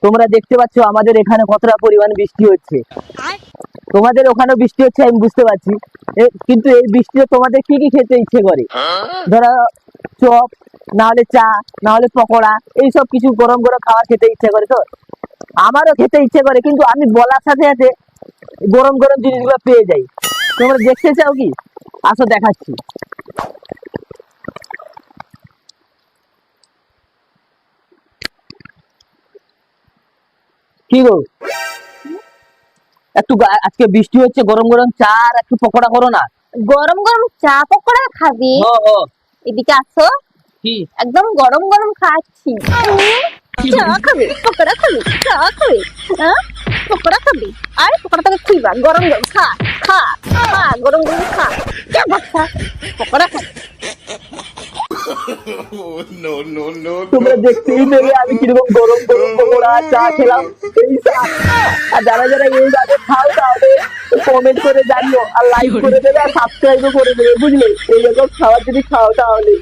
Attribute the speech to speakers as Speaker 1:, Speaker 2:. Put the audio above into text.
Speaker 1: তোমরা দেখতে পাচ্ছ আমাদের এখানে কতটা পরিমাণ বৃষ্টি হচ্ছে। তোমাদের ওখানে বৃষ্টি হচ্ছে আমি বুঝতে পারছি, কিন্তু এই বৃষ্টিতে তোমাদের কি কি খেতে ইচ্ছে করে? ধরো চপ, না হলে চা, না হলে পকোড়া, এইসব কিছু গরম গরম খাবার খেতে ইচ্ছে করে। তো আমারও খেতে ইচ্ছে করে, কিন্তু আমি বলার সাথে সাথে গরম গরম জিনিসগুলো পেয়ে যাই। তোমরা দেখতে চাও কি? আসো দেখাচ্ছি। কি গো, একটু আজকে বৃষ্টি হচ্ছে, গরম গরম চা আর একটু পকোড়া করো না।
Speaker 2: গরম গরম চা পকোড়া খাবি?
Speaker 1: ও ও,
Speaker 2: এদিকে আসো,
Speaker 1: কি
Speaker 2: একদম গরম গরম খাচ্ছি। চা খাবি, পকোড়া খাবি, চা খাবি, হ্যাঁ পকোড়া খাবি? আর পকোড়াটাকে খুইবা, গরম গরম খা, খা খা, গরম গরম খা, চা বাচ্চা পকোড়া খা।
Speaker 1: তোমরা দেখতেই পেলে আমি কিরকম গরম গরম পকোড়া চা খেলাম। এই চা, আর যারা যারা এইভাবে খাও তাহলে কমেন্ট করে জানিও, আর লাইক করে দেবে, আর সাবস্ক্রাইবও করে দেবে, বুঝলে? এইরকম খাবার যদি খাও তাহলে।